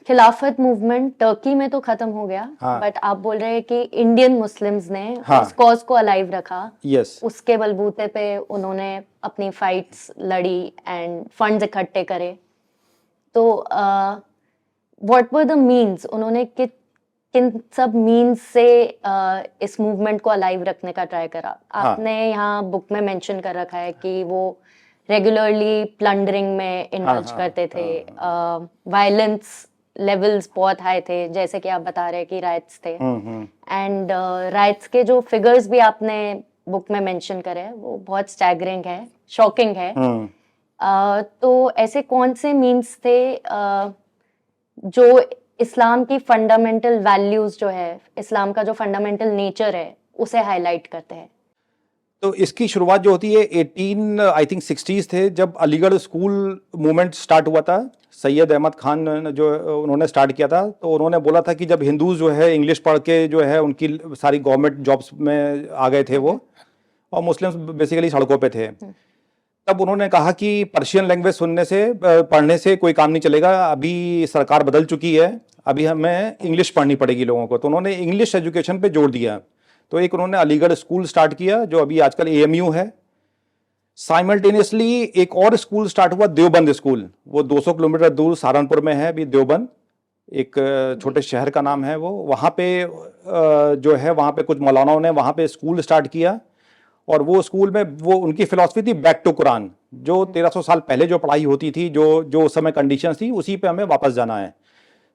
खिलाफत movement Turkey में तो खत्म हो गया, हाँ। बट आप बोल रहे हैं कि इंडियन मुस्लिम्स ने हाँ। उस कॉज को अलाइव रखा। यस। उसके बलबूते पे उन्होंने अपनी फाइट्स लड़ी एंड फंड्स इकट्ठे करे। तो व्हाट वर द मीन्स, उन्होंने किन सब मीन्स से इस मूवमेंट को अलाइव रखने का ट्राई करा? हाँ। आपने यहाँ बुक में मेंशन कर रखा है कि वो रेगुलरली प्लंडरिंग में इंडल्ज हाँ, करते थे, वायलेंस लेवल्स बहुत हाई थे, जैसे कि आप बता रहे हैं कि राइट्स थे। एंड राइट्स के जो फिगर्स भी आपने बुक में मेंशन करे हैं वो बहुत स्टैगरिंग है, शॉकिंग है। तो ऐसे कौन से मीन्स थे जो इस्लाम की फंडामेंटल वैल्यूज जो है, इस्लाम का जो फंडामेंटल नेचर है, उसे हाईलाइट करते हैं? तो इसकी शुरुआत जो होती है 18 आई थिंक 60s थे, जब अलीगढ़ स्कूल मूवमेंट स्टार्ट हुआ था। सैयद अहमद खान जो उन्होंने स्टार्ट किया था, तो उन्होंने बोला था कि जब हिंदूज जो है इंग्लिश पढ़ के जो है उनकी सारी गवर्नमेंट जॉब्स में आ गए थे वो, और मुस्लिम्स बेसिकली सड़कों पे थे, तब उन्होंने कहा कि पर्शियन लैंग्वेज सुनने से पढ़ने से कोई काम नहीं चलेगा, अभी सरकार बदल चुकी है, अभी हमें इंग्लिश पढ़नी पड़ेगी लोगों को। तो उन्होंने इंग्लिश एजुकेशन पे जोर दिया। तो एक उन्होंने अलीगढ़ स्कूल स्टार्ट किया जो अभी आजकल एएमयू है। साइमल्टेनियसली एक और स्कूल स्टार्ट हुआ, देवबंद स्कूल, वो 200 किलोमीटर दूर सहारनपुर में है अभी देवबंद, एक छोटे शहर का नाम है वो। वहाँ पे जो है वहाँ पे कुछ मौलानाओं ने वहाँ पे स्कूल स्टार्ट किया, और वो स्कूल में वो उनकी फिलॉसफी थी बैक टू कुरान, जो 1300 साल पहले जो पढ़ाई होती थी, जो उस समय कंडीशंस थी, उसी पे हमें वापस जाना है।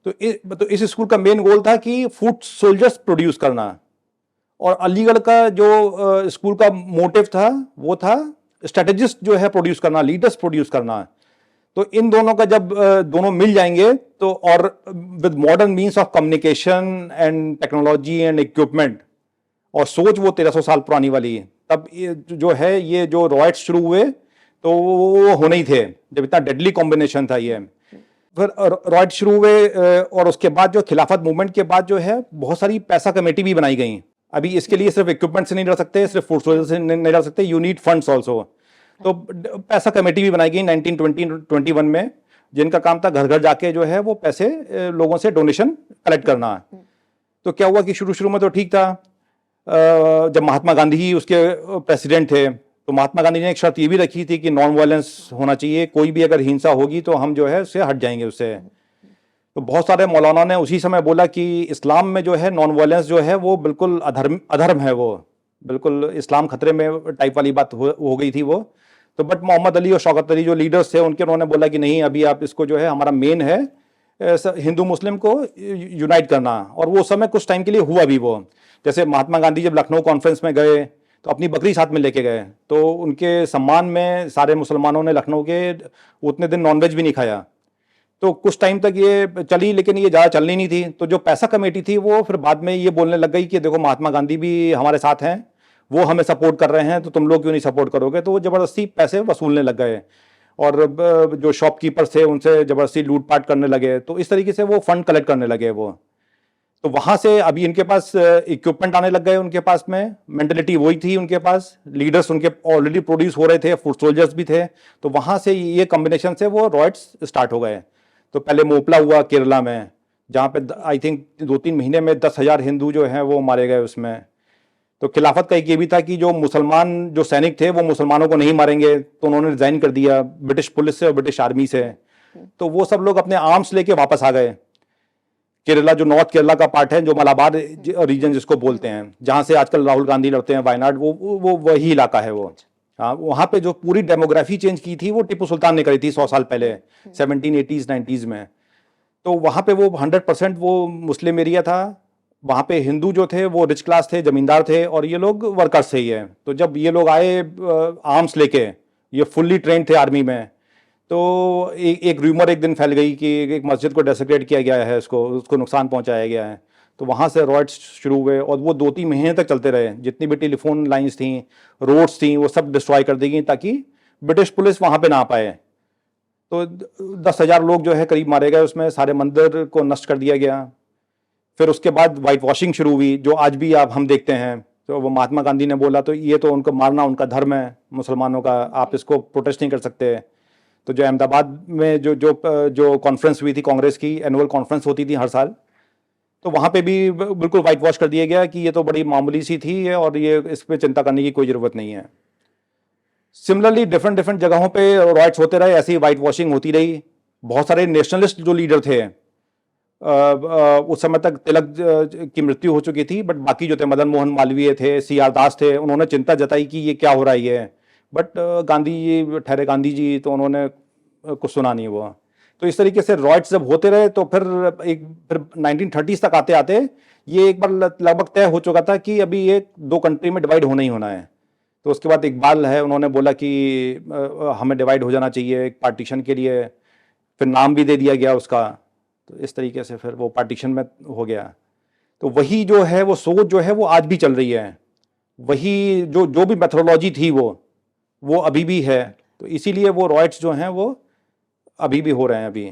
तो इस स्कूल का मेन गोल था कि फुट सोल्जर्स प्रोड्यूस करना, और अलीगढ़ का जो स्कूल का मोटिव था वो था स्ट्रेटेजिस्ट जो है प्रोड्यूस करना, लीडर्स प्रोड्यूस करना। तो इन दोनों का जब दोनों मिल जाएंगे तो, और with modern means of communication and technology and equipment, और सोच वो 1300 साल पुरानी वाली है, तब जो है ये जो रॉयट्स शुरू हुए तो वो होने ही थे, जब इतना डेडली कॉम्बिनेशन था ये। फिर रॉयट शुरू हुए, और उसके बाद जो खिलाफत मूवमेंट के बाद जो है बहुत सारी पैसा कमेटी भी बनाई गई। अभी इसके लिए सिर्फ इक्विपमेंट से नहीं लड़ सकते, सिर्फ फूड सोल्जर्स से नहीं लड़ सकते, यू नीड फंड्स ऑल्सो। तो पैसा कमेटी भी बनाई गई 1921 में, जिनका काम था घर घर जाके जो है वो पैसे लोगों से डोनेशन कलेक्ट करना। तो क्या हुआ कि शुरू शुरू में तो ठीक था, जब महात्मा गांधी ही उसके प्रेसिडेंट थे, तो महात्मा गांधी ने एक शर्त ये भी रखी थी कि नॉन वायलेंस होना चाहिए, कोई भी अगर हिंसा होगी तो हम जो है उससे हट जाएंगे उससे। तो बहुत सारे मौलाना ने उसी समय बोला कि इस्लाम में जो है नॉन वायलेंस जो है वो बिल्कुल अधर्म है, वो बिल्कुल इस्लाम खतरे में टाइप वाली बात हो गई थी वो। तो बट मोहम्मद अली और शौकत अली जो लीडर्स थे उनके, उन्होंने बोला कि नहीं, अभी आप इसको जो है, हमारा मेन है हिंदू मुस्लिम को यूनाइट करना। और वो समय कुछ टाइम के लिए हुआ भी वो। जैसे महात्मा गांधी जब लखनऊ कॉन्फ्रेंस में गए तो अपनी बकरी साथ में लेके गए, तो उनके सम्मान में सारे मुसलमानों ने लखनऊ के उतने दिन नॉनवेज भी नहीं खाया। तो कुछ टाइम तक ये चली, लेकिन ये ज़्यादा चलनी नहीं थी। तो जो पैसा कमेटी थी वो फिर बाद में ये बोलने लग गई कि देखो महात्मा गांधी भी हमारे साथ हैं, वो हमें सपोर्ट कर रहे हैं, तो तुम लोग क्यों नहीं सपोर्ट करोगे। तो वो ज़बरदस्ती पैसे वसूलने लग गए, और जो शॉपकीपर्स थे उनसे ज़बरदस्ती लूटपाट करने लगे। तो इस तरीके से वो फंड कलेक्ट करने लगे वो। तो वहाँ से अभी इनके पास इक्विपमेंट आने लग गए, उनके पास में मेंटलिटी वही थी, उनके पास लीडर्स उनके ऑलरेडी प्रोड्यूस हो रहे थे, फुट सोल्जर्स भी थे। तो वहाँ से ये कॉम्बिनेशन से वो रॉयट्स स्टार्ट हो गए। तो पहले मोपला हुआ केरला में, जहाँ पे आई थिंक 2-3 महीने में 10,000 हिंदू जो हैं वो मारे गए उसमें। तो खिलाफत का एक ये भी था कि जो मुसलमान जो सैनिक थे वो मुसलमानों को नहीं मारेंगे, तो उन्होंने रिजाइन कर दिया ब्रिटिश पुलिस से और ब्रिटिश आर्मी से। तो वो सब लोग अपने आर्म्स लेके वापस आ गए। केरला जो नॉर्थ केरला का पार्ट है, जो मलाबार रीजन जिसको बोलते हैं, जहाँ से आजकल राहुल गांधी लड़ते हैं, वायनाड, वो वही इलाका है वो। हाँ, वहाँ पे जो पूरी डेमोग्राफी चेंज की थी वो टीपू सुल्तान ने करी थी 100 साल पहले, 1780s 90s में। तो वहाँ पे वो 100% वो मुस्लिम एरिया था। वहाँ पे हिंदू जो थे वो रिच क्लास थे, जमींदार थे, और ये लोग वर्कर्स थे ये। तो जब ये लोग आए आर्म्स लेके, ये फुल्ली ट्रेंड थे आर्मी में, तो एक रूमर एक दिन फैल गई कि एक मस्जिद को डेसिक्रेट किया गया है, उसको नुकसान पहुँचाया गया है। तो वहाँ से रॉयट्स शुरू हुए, और वो 2-3 महीने तक चलते रहे। जितनी भी टेलीफोन लाइंस थी, रोड्स थी, वो सब डिस्ट्रॉय कर दी गई ताकि ब्रिटिश पुलिस वहाँ पे ना आ पाए। तो 10,000 लोग जो है करीब मारे गए उसमें, सारे मंदिर को नष्ट कर दिया गया। फिर उसके बाद वाइट वॉशिंग शुरू हुई, जो आज भी हम देखते हैं। तो वो महात्मा गांधी ने बोला तो ये तो उनको मारना उनका धर्म है मुसलमानों का, आप इसको प्रोटेस्ट नहीं कर सकते। तो जो अहमदाबाद में जो कॉन्फ्रेंस हुई थी, कांग्रेस की एनुअल कॉन्फ्रेंस होती थी हर साल, तो वहाँ पे भी बिल्कुल वाइट वॉश कर दिया गया कि ये तो बड़ी मामूली सी थी और ये इस पे चिंता करने की कोई ज़रूरत नहीं है। सिमिलरली डिफरेंट डिफरेंट जगहों पे राइट्स होते रहे, ऐसी वाइट वॉशिंग होती रही। बहुत सारे नेशनलिस्ट जो लीडर थे, उस समय तक तिलक की मृत्यु हो चुकी थी, बट बाकी जो थे, मदन मोहन मालवीय थे, सी आर दास थे, उन्होंने चिंता जताई कि ये क्या हो रहा है ये। बट गांधी जी ठहरे गांधी जी, तो उन्होंने कुछ सुना नहीं हुआ। तो इस तरीके से रॉयट्स जब होते रहे तो फिर 1930s तक आते आते ये एक बार लगभग तय हो चुका था कि अभी ये दो कंट्री में डिवाइड होना ही होना है। तो उसके बाद इकबाल है, उन्होंने बोला कि हमें डिवाइड हो जाना चाहिए एक पार्टीशन के लिए, फिर नाम भी दे दिया गया उसका। तो इस तरीके से फिर वो पार्टीशन में हो गया। तो वही जो है वो सोच जो है वो आज भी चल रही है, वही जो भी मेथोडोलॉजी थी वो अभी भी है। तो इसीलिए वो रॉयट्स जो हैं वो अभी भी हो रहे हैं अभी।